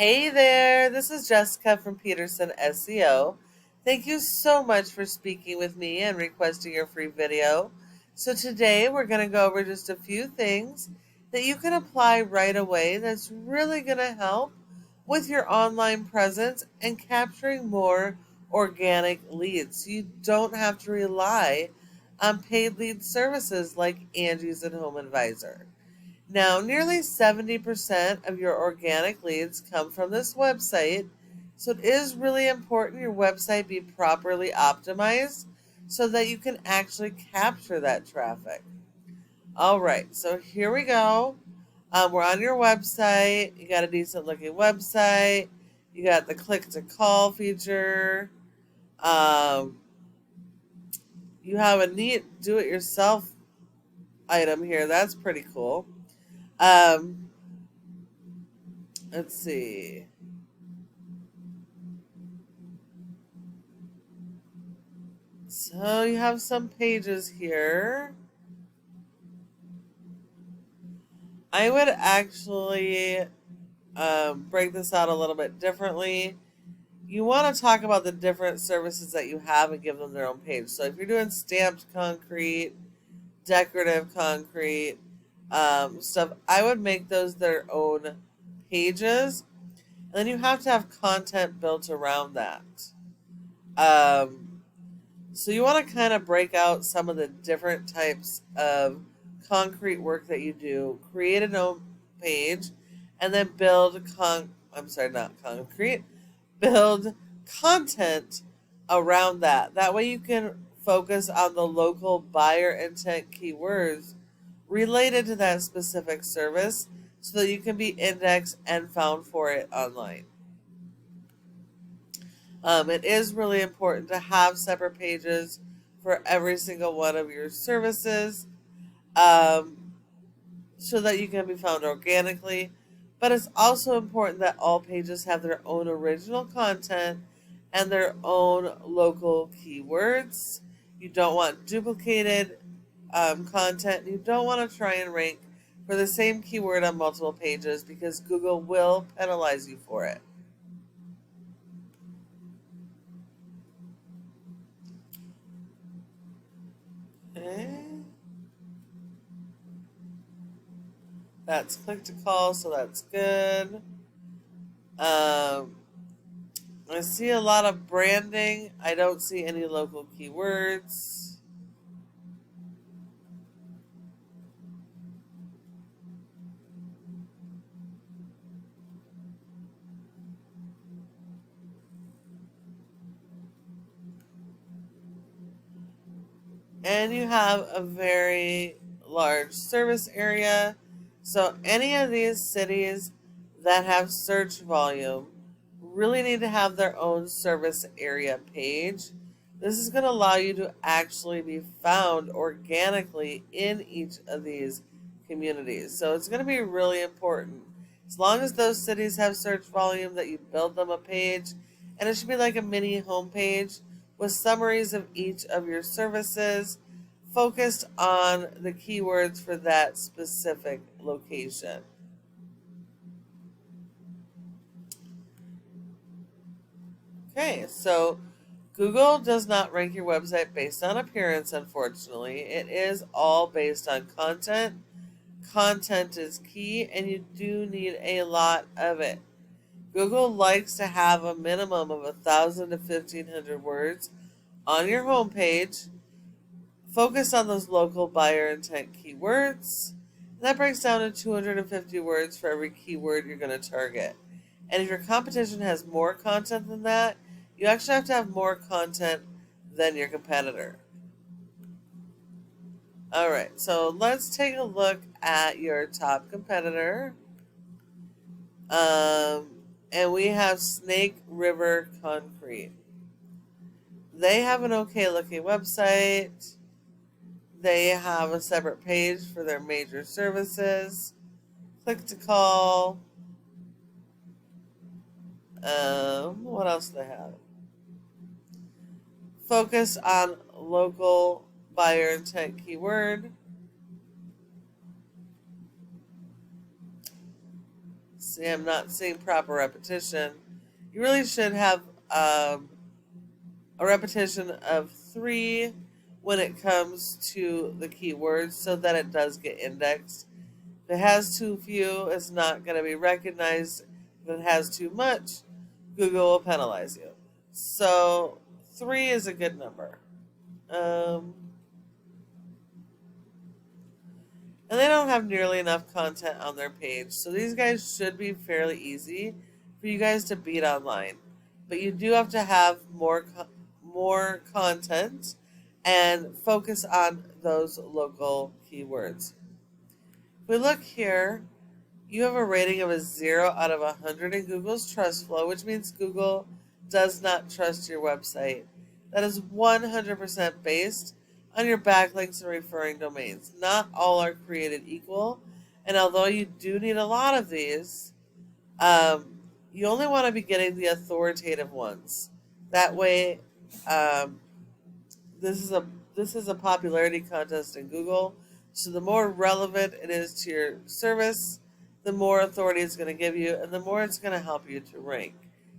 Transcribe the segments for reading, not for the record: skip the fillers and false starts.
Hey there, this is Jessica from Peterson SEO. Thank you so much for speaking with me and requesting your free video. So today we're going to go over just a few things that you can apply right away that's really going to help with your online presence and capturing more organic leads. You don't have to rely on paid lead services like Angie's and Home Advisor. Now, nearly 70% of your organic leads come from this website, so it is really important your website be properly optimized so that you can actually capture that traffic. All right, so here we go. We're on your website. You got a decent looking website. You got the click to call feature. Um, you have a neat do it yourself item here. That's pretty cool. Um, let's see. So you have some pages here. I would actually break this out a little bit differently. You want to talk about the different services that you have and give them their own page. So if you're doing stamped concrete, decorative concrete, stuff, I would make those their own pages. And then you have to have content built around that. Um, So you want to kind of break out some of the different types of concrete work that you do, create a own page, and then not concrete, build content around that. That way you can focus on the local buyer intent keywords related to that specific service so that you can be indexed and found for it online. It is really important to have separate pages for every single one of your services um, so that you can be found organically. But it's also important that all pages have their own original content and their own local keywords. You don't want duplicated content. You don't want to try and rank for the same keyword on multiple pages because Google will penalize you for it. Okay. That's click to call, so that's good. Um, I see a lot of branding. I don't see any local keywords. And you have a very large service area. So any of these cities that have search volume really need to have their own service area page. This is going to allow you to actually be found organically in each of these communities. So it's going to be really important. As long as those cities have search volume, that you build them a page, and it should be like a mini homepage with summaries of each of your services focused on the keywords for that specific location. Okay, so Google does not rank your website based on appearance, unfortunately. It is all based on content. Content is key, and you do need a lot of it. Google likes to have a minimum of 1,000 to 1,500 words on your homepage. Focus on those local buyer intent keywords. And that breaks down to 250 words for every keyword you're going to target. And if your competition has more content than that, you actually have to have more content than your competitor. All right, so let's take a look at your top competitor. And we have Snake River Concrete. They have an okay looking website. They have a separate page for their major services. Click to call. What else do they have? Focus on local buyer intent keyword. See, I'm not seeing proper repetition. You really should have a repetition of 3 when it comes to the keywords so that it does get indexed. If it has too few, it's not going to be recognized. If it has too much, Google will penalize you. So 3 is a good number. And they don't have nearly enough content on their page. So these guys should be fairly easy for you guys to beat online. But you do have to have more content and focus on those local keywords. If we look here, you have a rating of a 0 out of 100 in Google's Trust Flow, which means Google does not trust your website. That is 100% based on your backlinks and referring domains. Not all are created equal, and although you do need a lot of these, you only want to be getting the authoritative ones. That way, um, this is a popularity contest in Google. So the more relevant it is to your service, the more authority it's going to give you, and the more it's going to help you to rank.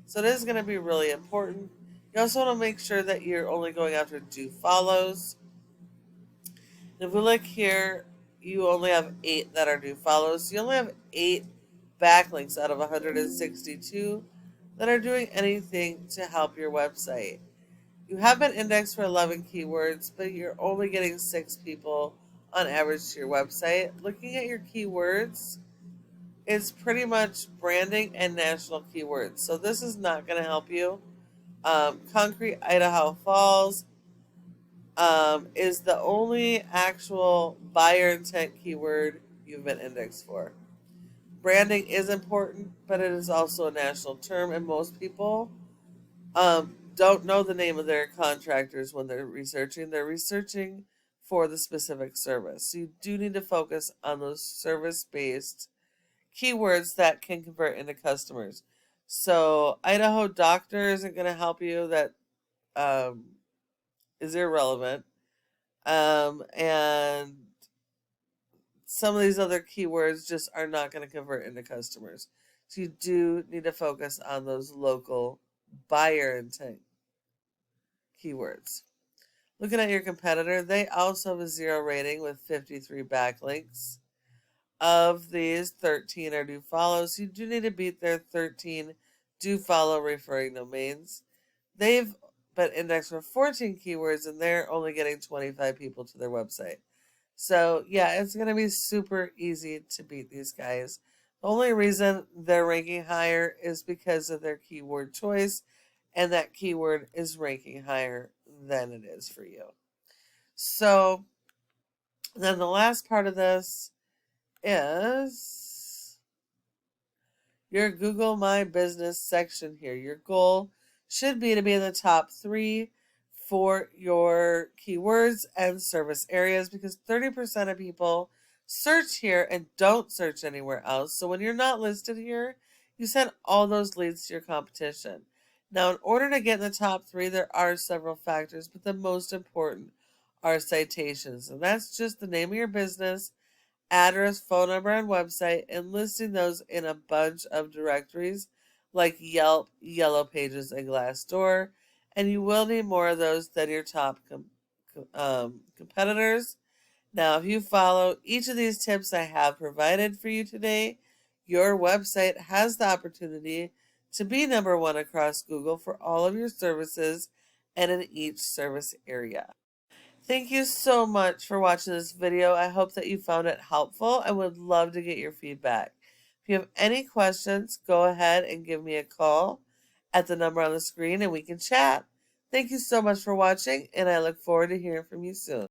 So it is going to be really important. You also want to make sure that you're only going after do follows. And if we look here, you only have 8 that are do follows. So you only have 8 backlinks out of 162 that are doing anything to help your website. You have been indexed for 11 keywords, but you're only getting 6 people on average to your website. Looking at your keywords, it's pretty much branding and national keywords. So this is not going to help you. Concrete Idaho Falls is the only actual buyer intent keyword you've been indexed for. Branding is important, but it is also a national term, and most people don't know the name of their contractors when they're researching. They're researching for the specific service. So you do need to focus on those service-based keywords that can convert into customers. So Idaho Doctor isn't going to help you. That is irrelevant. And some of these other keywords just are not going to convert into customers. So you do need to focus on those local buyer intent keywords. Looking at your competitor, they also have a 0 rating with 53 backlinks. Of these, 13 are do follows. You do need to beat their 13 do follow referring domains. They've been indexed for 14 keywords, and they're only getting 25 people to their website. So yeah, it's going to be super easy to beat these guys. The only reason they're ranking higher is because of their keyword choice, and that keyword is ranking higher than it is for you. So then the last part of this is your Google My Business section here. Your goal should be to be in the top 3 for your keywords and service areas, because 30% of people search here and don't search anywhere else. So when you're not listed here, you send all those leads to your competition. Now, in order to get in the top 3, there are several factors, but the most important are citations. And that's just the name of your business, address, phone number, and website, and listing those in a bunch of directories like Yelp, Yellow Pages, and Glassdoor. And you will need more of those than your top competitors. Now, if you follow each of these tips I have provided for you today, your website has the opportunity to be number 1 across Google for all of your services and in each service area. Thank you so much for watching this video. I hope that you found it helpful and would love to get your feedback. If you have any questions, go ahead and give me a call at the number on the screen and we can chat. Thank you so much for watching, and I look forward to hearing from you soon.